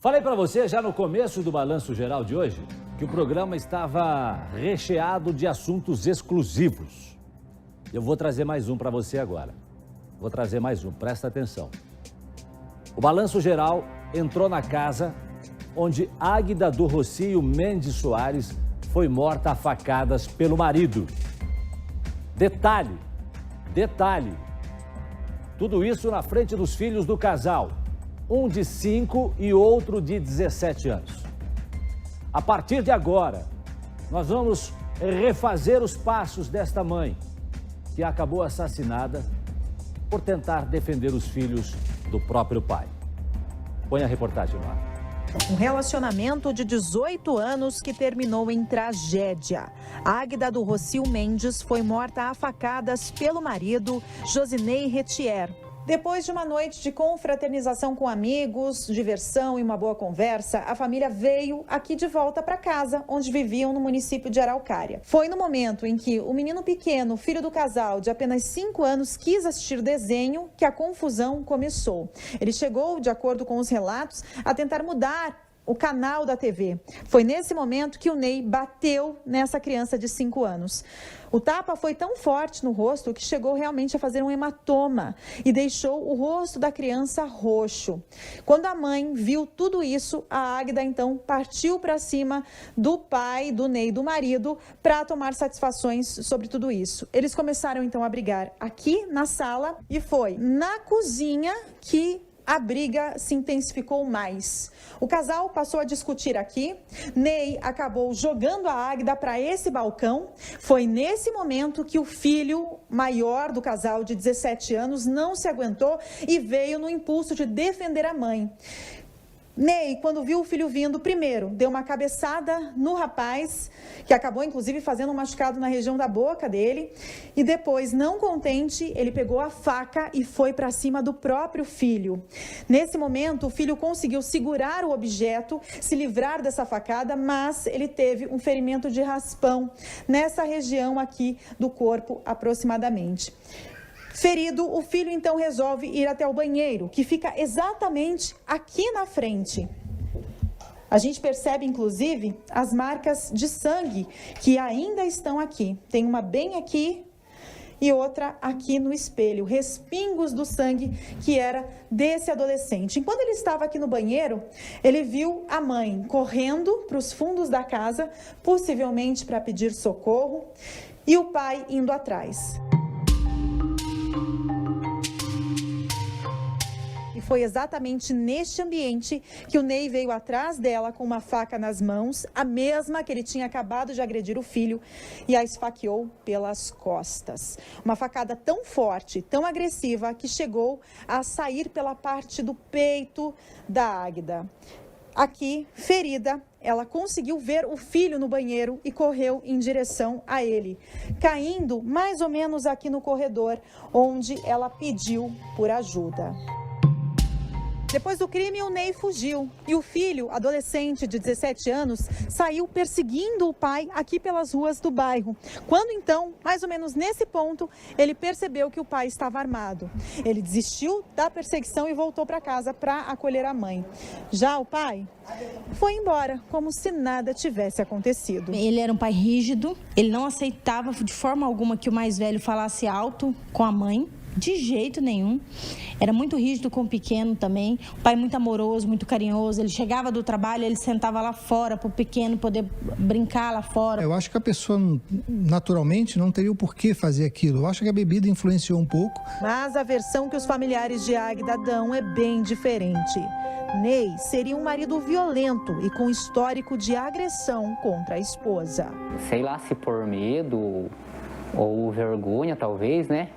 Falei para você já no começo do Balanço Geral de hoje que o programa estava recheado de assuntos exclusivos. Eu vou trazer mais um para você agora. Vou trazer mais um, presta atenção. O Balanço Geral entrou na casa onde Águida do Rocio Mendes Soares foi morta a facadas pelo marido. Detalhe, tudo isso na frente dos filhos do casal, um de 5 e outro de 17 anos. A partir de agora, nós vamos refazer os passos desta mãe, que acabou assassinada por tentar defender os filhos do próprio pai. Põe a reportagem no ar. Um relacionamento de 18 anos que terminou em tragédia. Águida do Rocio Mendes foi morta a facadas pelo marido, Josinei Retier. Depois de uma noite de confraternização com amigos, diversão e uma boa conversa, a família veio aqui de volta para casa, onde viviam no município de Araucária. Foi no momento em que o menino pequeno, filho do casal, de apenas 5 anos, quis assistir desenho, que a confusão começou. Ele chegou, de acordo com os relatos, a tentar mudar o canal da TV. Foi nesse momento que o Ney bateu nessa criança de 5 anos. O tapa foi tão forte no rosto que chegou realmente a fazer um hematoma e deixou o rosto da criança roxo. Quando a mãe viu tudo isso, a Águida então partiu para cima do pai, do Ney, do marido, para tomar satisfações sobre tudo isso. Eles começaram então a brigar aqui na sala e foi na cozinha que a briga se intensificou mais. O casal passou a discutir aqui. Ney acabou jogando a Águida para esse balcão. Foi nesse momento que o filho maior do casal, de 17 anos, não se aguentou e veio no impulso de defender a mãe. Ney, quando viu o filho vindo, primeiro deu uma cabeçada no rapaz, que acabou inclusive fazendo um machucado na região da boca dele, e depois, não contente, ele pegou a faca e foi para cima do próprio filho. Nesse momento, o filho conseguiu segurar o objeto, se livrar dessa facada, mas ele teve um ferimento de raspão nessa região aqui do corpo, aproximadamente. Ferido, o filho então resolve ir até o banheiro, que fica exatamente aqui na frente. A gente percebe, inclusive, as marcas de sangue que ainda estão aqui. Tem uma bem aqui e outra aqui no espelho, respingos do sangue que era desse adolescente. Enquanto ele estava aqui no banheiro, ele viu a mãe correndo para os fundos da casa, possivelmente para pedir socorro, e o pai indo atrás. Foi exatamente neste ambiente que o Ney veio atrás dela com uma faca nas mãos, a mesma que ele tinha acabado de agredir o filho, e a esfaqueou pelas costas. Uma facada tão forte, tão agressiva, que chegou a sair pela parte do peito da Águida. Aqui, ferida, ela conseguiu ver o filho no banheiro e correu em direção a ele, caindo mais ou menos aqui no corredor, onde ela pediu por ajuda. Depois do crime, o Ney fugiu e o filho, adolescente de 17 anos, saiu perseguindo o pai aqui pelas ruas do bairro. Quando então, mais ou menos nesse ponto, ele percebeu que o pai estava armado. Ele desistiu da perseguição e voltou para casa para acolher a mãe. Já o pai foi embora, como se nada tivesse acontecido. Ele era um pai rígido, ele não aceitava de forma alguma que o mais velho falasse alto com a mãe. De jeito nenhum. Era muito rígido com o pequeno também. O pai muito amoroso, muito carinhoso. Ele chegava do trabalho, ele sentava lá fora para o pequeno poder brincar lá fora. Eu acho que a pessoa naturalmente não teria o porquê fazer aquilo. Eu acho que a bebida influenciou um pouco. Mas a versão que os familiares de Águida dão é bem diferente. Ney seria um marido violento e com histórico de agressão contra a esposa. Sei lá se por medo ou vergonha, talvez, né?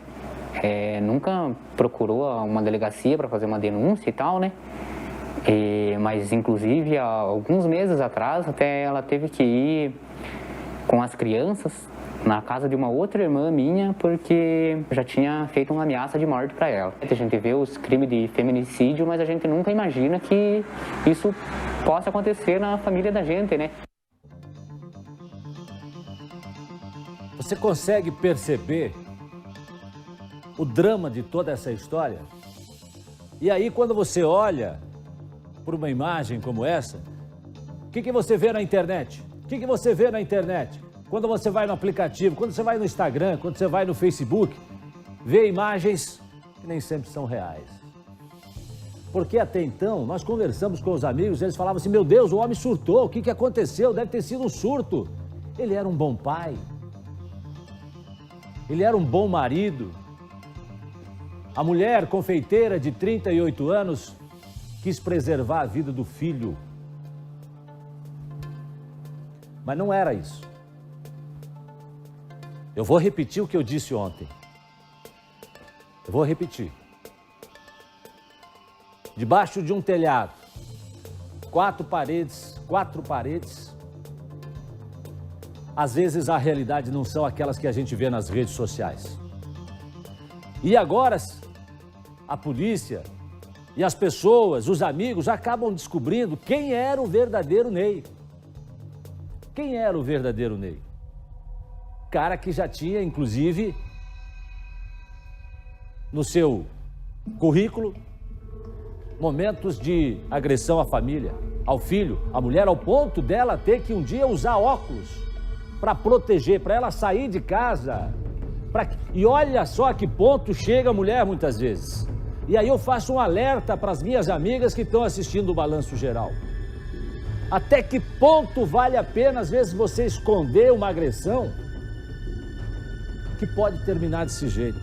Nunca procurou uma delegacia para fazer uma denúncia e tal, né? Mas, inclusive, há alguns meses atrás, até ela teve que ir com as crianças na casa de uma outra irmã minha, porque já tinha feito uma ameaça de morte para ela. A gente vê os crimes de feminicídio, mas a gente nunca imagina que isso possa acontecer na família da gente, né? Você consegue perceber o drama de toda essa história? E aí, quando você olha por uma imagem como essa, o que você vê na internet? O que você vê na internet? Quando você vai no aplicativo, quando você vai no Instagram, quando você vai no Facebook, vê imagens que nem sempre são reais. Porque até então, nós conversamos com os amigos, eles falavam assim, meu Deus, o homem surtou, o que aconteceu? Deve ter sido um surto. Ele era um bom pai. Ele era um bom marido. A mulher confeiteira de 38 anos quis preservar a vida do filho. Mas não era isso. Eu vou repetir o que eu disse ontem. Eu vou repetir. Debaixo de um telhado, quatro paredes, às vezes a realidade não são aquelas que a gente vê nas redes sociais. E agora, a polícia e as pessoas, os amigos, acabam descobrindo quem era o verdadeiro Ney. Quem era o verdadeiro Ney? Cara que já tinha, inclusive, no seu currículo, momentos de agressão à família, ao filho, à mulher, ao ponto dela ter que um dia usar óculos para proteger, para ela sair de casa. E olha só a que ponto chega a mulher muitas vezes. E aí eu faço um alerta para as minhas amigas que estão assistindo o Balanço Geral. Até que ponto vale a pena, às vezes, você esconder uma agressão que pode terminar desse jeito?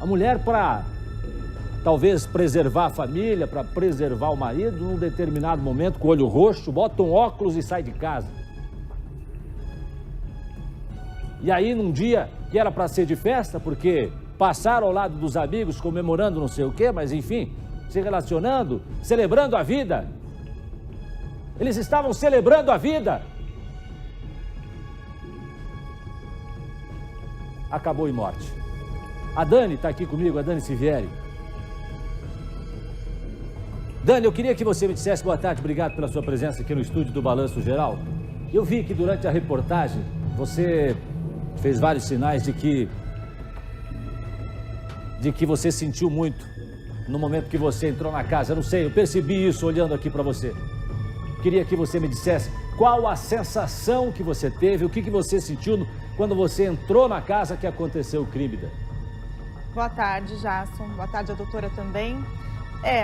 A mulher, para talvez preservar a família, para preservar o marido, num determinado momento, com o olho roxo, bota um óculos e sai de casa. E aí, num dia que era para ser de festa, porque passaram ao lado dos amigos, comemorando não sei o quê, mas enfim, se relacionando, celebrando a vida. Eles estavam celebrando a vida. Acabou em morte. A Dani está aqui comigo, a Dani Sivieri. Dani, eu queria que você me dissesse boa tarde, obrigado pela sua presença aqui no estúdio do Balanço Geral. Eu vi que durante a reportagem você fez vários sinais de que você sentiu muito no momento que você entrou na casa. Eu não sei, eu percebi isso olhando aqui para você. Queria que você me dissesse qual a sensação que você teve, o que você sentiu quando você entrou na casa que aconteceu o crime. Boa tarde, Jasson. Boa tarde, a doutora também.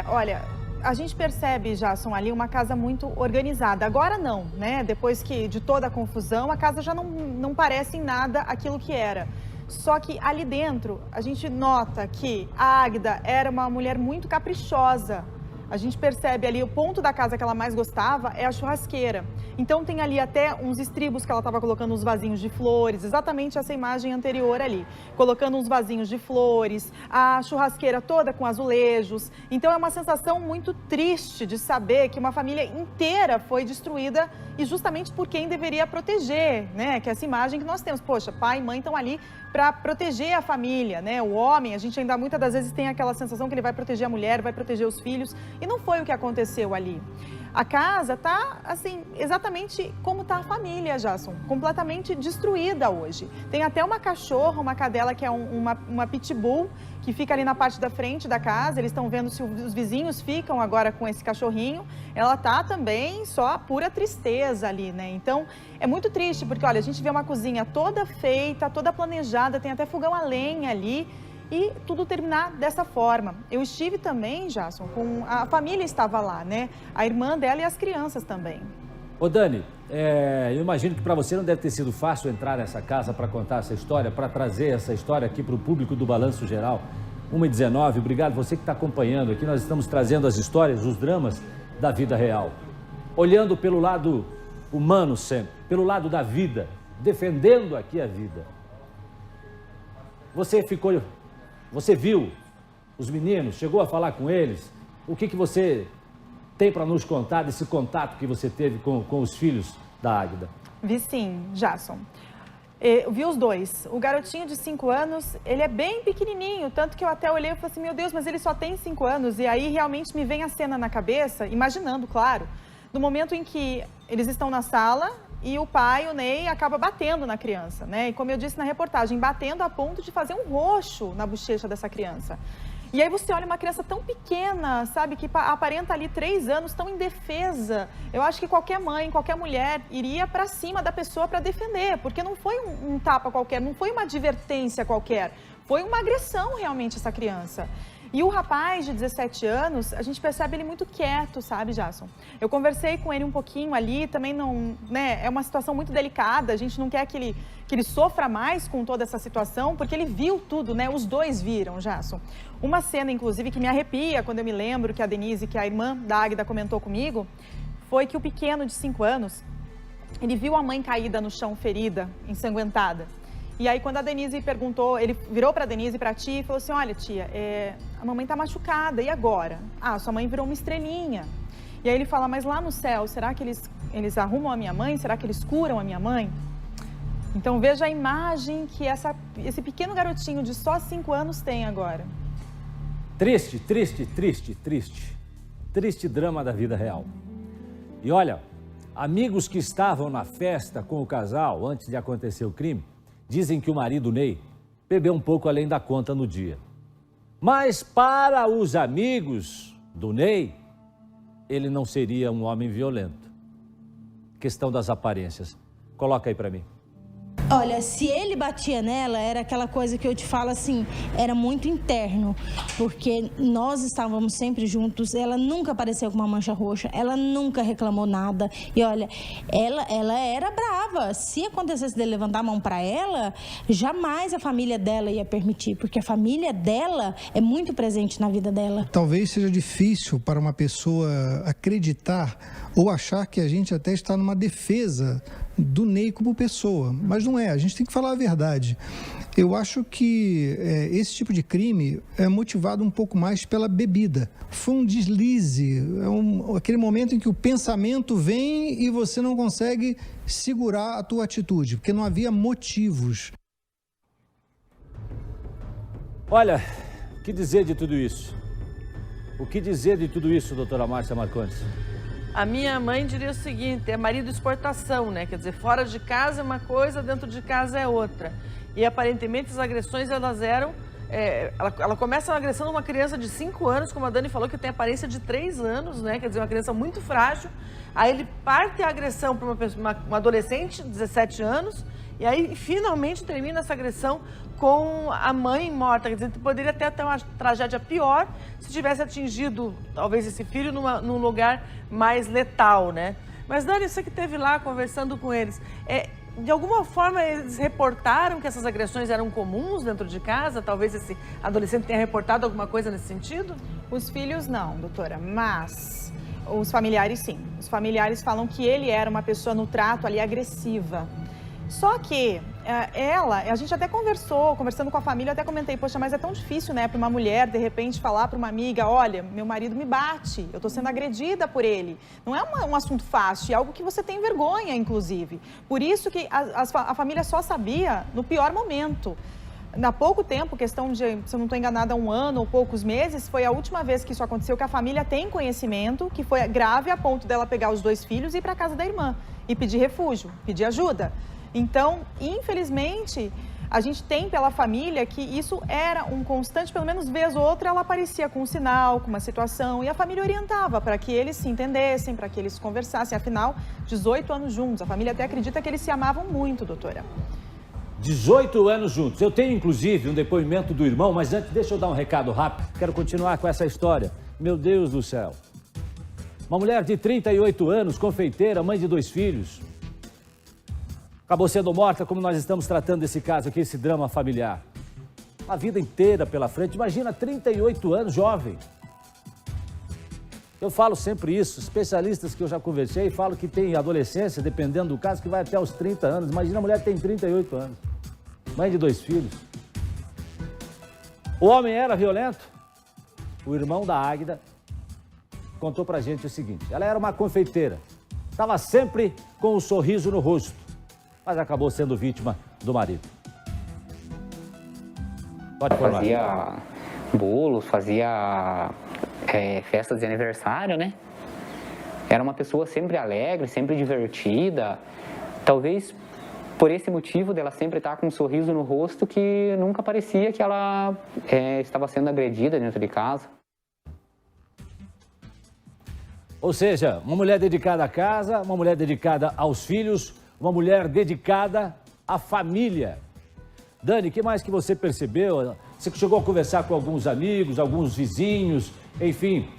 Olha, a gente percebe, Jasson, ali uma casa muito organizada. Agora não, né? Depois de toda a confusão, a casa já não parece em nada aquilo que era. Só que ali dentro, a gente nota que a Águida era uma mulher muito caprichosa. A gente percebe ali o ponto da casa que ela mais gostava é a churrasqueira. Então tem ali até uns estribos que ela estava colocando uns vasinhos de flores, exatamente essa imagem anterior ali. Colocando uns vasinhos de flores, a churrasqueira toda com azulejos. Então é uma sensação muito triste de saber que uma família inteira foi destruída e justamente por quem deveria proteger, né? Que é essa imagem que nós temos. Poxa, pai e mãe estão ali para proteger a família, né? O homem, a gente ainda muitas das vezes tem aquela sensação que ele vai proteger a mulher, vai proteger os filhos. E não foi o que aconteceu ali. A casa tá, assim, exatamente como tá a família, Jasson, completamente destruída hoje. Tem até uma cachorra, uma cadela que é uma pitbull, que fica ali na parte da frente da casa. Eles estão vendo se os vizinhos ficam agora com esse cachorrinho. Ela tá também só pura tristeza ali, né? Então, é muito triste, porque, olha, a gente vê uma cozinha toda feita, toda planejada, tem até fogão a lenha ali, e tudo terminar dessa forma. Eu estive também, Jasson, a família estava lá, né? A irmã dela e as crianças também. Ô Dani, eu imagino que para você não deve ter sido fácil entrar nessa casa para contar essa história, para trazer essa história aqui para o público do Balanço Geral. 1h19, obrigado você que está acompanhando aqui. Nós estamos trazendo as histórias, os dramas da vida real. Olhando pelo lado humano sempre, pelo lado da vida, defendendo aqui a vida. Você viu os meninos, chegou a falar com eles? O que você tem para nos contar desse contato que você teve com os filhos da Águida? Vi sim, Jasson. Eu vi os dois. O garotinho de 5 anos, ele é bem pequenininho, tanto que eu até olhei e falei assim, meu Deus, mas ele só tem 5 anos. E aí realmente me vem a cena na cabeça, imaginando, claro, no momento em que eles estão na sala e o pai, o Ney, acaba batendo na criança, né? E como eu disse na reportagem, batendo a ponto de fazer um roxo na bochecha dessa criança. E aí você olha uma criança tão pequena, sabe, que aparenta ali 3 anos, tão indefesa. Eu acho que qualquer mãe, qualquer mulher iria para cima da pessoa para defender, porque não foi um tapa qualquer, não foi uma advertência qualquer, foi uma agressão realmente essa criança. E o rapaz de 17 anos, a gente percebe ele muito quieto, sabe, Jason? Eu conversei com ele um pouquinho ali, também não, né, é uma situação muito delicada, a gente não quer que ele sofra mais com toda essa situação, porque ele viu tudo, né? Os dois viram, Jason. Uma cena, inclusive, que me arrepia quando eu me lembro que a Denise, que é a irmã da Águida, comentou comigo, foi que o pequeno de 5 anos, ele viu a mãe caída no chão, ferida, ensanguentada. E aí, quando a Denise perguntou, ele virou para a Denise e para a tia e falou assim, olha, tia, a mamãe está machucada, e agora? Ah, sua mãe virou uma estrelinha. E aí ele fala, mas lá no céu, será que eles arrumam a minha mãe? Será que eles curam a minha mãe? Então, veja a imagem que esse pequeno garotinho de só 5 anos tem agora. Triste, triste, triste, triste. Triste drama da vida real. E olha, amigos que estavam na festa com o casal antes de acontecer o crime, dizem que o marido Ney bebeu um pouco além da conta no dia. Mas para os amigos do Ney, ele não seria um homem violento. Questão das aparências. Coloca aí para mim. Olha, se ele batia nela, era aquela coisa que eu te falo assim, era muito interno, porque nós estávamos sempre juntos, ela nunca apareceu com uma mancha roxa, ela nunca reclamou nada, e olha, ela era brava, se acontecesse de levantar a mão para ela, jamais a família dela ia permitir, porque a família dela é muito presente na vida dela. Talvez seja difícil para uma pessoa acreditar ou achar que a gente até está numa defesa do Ney como pessoa, mas não é, a gente tem que falar a verdade. Eu acho que esse tipo de crime é motivado um pouco mais pela bebida. Foi um deslize, aquele momento em que o pensamento vem e você não consegue segurar a tua atitude, porque não havia motivos. Olha, o que dizer de tudo isso? O que dizer de tudo isso, doutora Márcia Marcondes? A minha mãe diria o seguinte, é marido exportação, né? Quer dizer, fora de casa é uma coisa, dentro de casa é outra. E aparentemente as agressões, elas eram... ela começa a agressão de uma criança de 5 anos, como a Dani falou, que tem aparência de 3 anos, né? Quer dizer, uma criança muito frágil. Aí ele parte a agressão para uma adolescente de 17 anos, e aí finalmente termina essa agressão com a mãe morta. Quer dizer, poderia até ter uma tragédia pior se tivesse atingido, talvez, esse filho num lugar mais letal, né? Mas, Dani, você que esteve lá conversando com eles, de alguma forma eles reportaram que essas agressões eram comuns dentro de casa? Talvez esse adolescente tenha reportado alguma coisa nesse sentido? Os filhos não, doutora, mas os familiares sim. Os familiares falam que ele era uma pessoa no trato ali agressiva. Só que a gente até conversando com a família, eu até comentei, poxa, mas é tão difícil, né, para uma mulher, de repente, falar para uma amiga, olha, meu marido me bate, eu estou sendo agredida por ele. Não é um assunto fácil, é algo que você tem vergonha, inclusive. Por isso que a família só sabia no pior momento. Há pouco tempo, questão de, se eu não estou enganada, 1 ano ou poucos meses, foi a última vez que isso aconteceu, que a família tem conhecimento, que foi grave a ponto dela pegar os 2 filhos e ir para a casa da irmã e pedir refúgio, pedir ajuda. Então, infelizmente, a gente tem pela família que isso era um constante, pelo menos vez ou outra ela aparecia com um sinal, com uma situação, e a família orientava para que eles se entendessem, para que eles conversassem. Afinal, 18 anos juntos, a família até acredita que eles se amavam muito, doutora. 18 anos juntos. Eu tenho, inclusive, um depoimento do irmão, mas antes, deixa eu dar um recado rápido. Quero continuar com essa história. Meu Deus do céu. Uma mulher de 38 anos, confeiteira, mãe de 2 filhos, acabou sendo morta, como nós estamos tratando desse caso aqui, esse drama familiar. A vida inteira pela frente. Imagina, 38 anos, jovem. Eu falo sempre isso, especialistas que eu já conversei falam que tem adolescência, dependendo do caso, que vai até os 30 anos. Imagina, a mulher tem 38 anos, mãe de 2 filhos. O homem era violento? O irmão da Águida contou pra gente o seguinte, ela era uma confeiteira, estava sempre com um sorriso no rosto, mas acabou sendo vítima do marido. Pode falar. Fazia bolos, fazia festas de aniversário, né? Era uma pessoa sempre alegre, sempre divertida. Talvez por esse motivo dela sempre estar com um sorriso no rosto, que nunca parecia que ela estava sendo agredida dentro de casa. Ou seja, uma mulher dedicada à casa, uma mulher dedicada aos filhos, uma mulher dedicada à família. Dani, o que mais que você percebeu? Você chegou a conversar com alguns amigos, alguns vizinhos, enfim.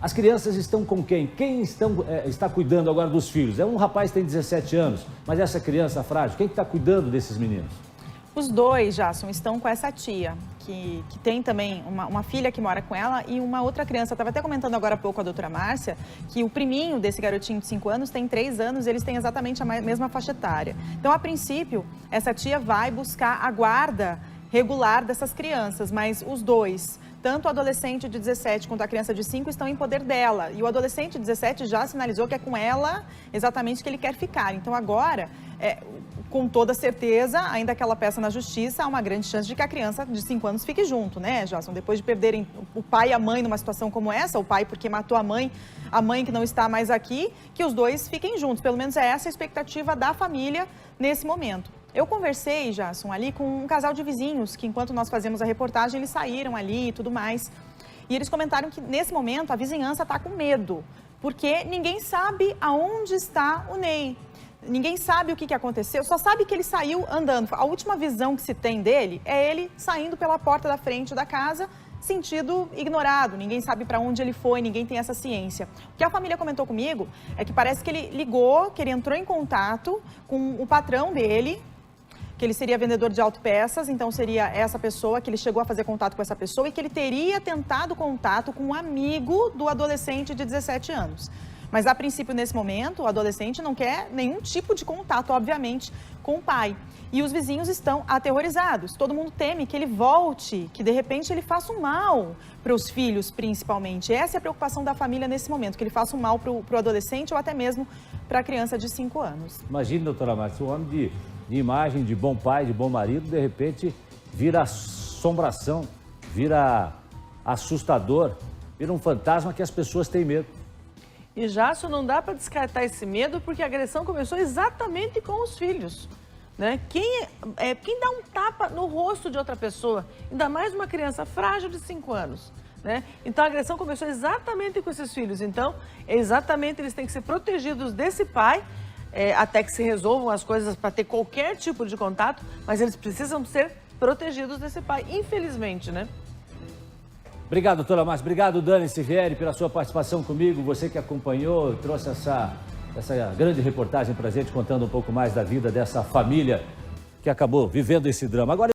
As crianças estão com quem? Quem está cuidando agora dos filhos? Um rapaz que tem 17 anos, mas essa criança frágil, quem está cuidando desses meninos? Os dois, Jasson, estão com essa tia, que tem também uma filha que mora com ela e uma outra criança. Eu estava até comentando agora há pouco com a doutora Márcia, que o priminho desse garotinho de 5 anos tem 3 anos, eles têm exatamente a mesma faixa etária. Então, a princípio, essa tia vai buscar a guarda regular dessas crianças, mas os dois, tanto o adolescente de 17 quanto a criança de 5, estão em poder dela. E o adolescente de 17 já sinalizou que é com ela exatamente que ele quer ficar. Então, agora, com toda certeza, ainda que ela peça na justiça, há uma grande chance de que a criança de 5 anos fique junto, né, Jasson? Depois de perderem o pai e a mãe numa situação como essa, o pai porque matou a mãe que não está mais aqui, que os dois fiquem juntos. Pelo menos é essa a expectativa da família nesse momento. Eu conversei, Jasson, ali com um casal de vizinhos, que enquanto nós fazíamos a reportagem, eles saíram ali e tudo mais. E eles comentaram que, nesse momento, a vizinhança está com medo, porque ninguém sabe aonde está o Ney. Ninguém sabe o que aconteceu, só sabe que ele saiu andando. A última visão que se tem dele é ele saindo pela porta da frente da casa, sentido ignorado. Ninguém sabe para onde ele foi, ninguém tem essa ciência. O que a família comentou comigo é que parece que ele ligou, que ele entrou em contato com o patrão dele, que ele seria vendedor de autopeças, então seria essa pessoa, que ele chegou a fazer contato com essa pessoa e que ele teria tentado contato com um amigo do adolescente de 17 anos. Mas, a princípio, nesse momento, o adolescente não quer nenhum tipo de contato, obviamente, com o pai. E os vizinhos estão aterrorizados. Todo mundo teme que ele volte, que, de repente, ele faça um mal para os filhos, principalmente. Essa é a preocupação da família nesse momento, que ele faça um mal para o adolescente ou até mesmo para a criança de 5 anos. Imagine, doutora Márcia, um homem de imagem, de bom pai, de bom marido, de repente vira assombração, vira assustador, vira um fantasma que as pessoas têm medo. E Jasson, não dá para descartar esse medo, porque a agressão começou exatamente com os filhos, né? Quem dá um tapa no rosto de outra pessoa, ainda mais uma criança frágil de 5 anos, né? Então a agressão começou exatamente com esses filhos. Então, exatamente, eles têm que ser protegidos desse pai, até que se resolvam as coisas para ter qualquer tipo de contato, mas eles precisam ser protegidos desse pai, infelizmente, né? Obrigado, doutora Márcia. Obrigado, Dani Sivieri, pela sua participação comigo. Você que acompanhou, trouxe essa grande reportagem para a gente, contando um pouco mais da vida dessa família que acabou vivendo esse drama. Agora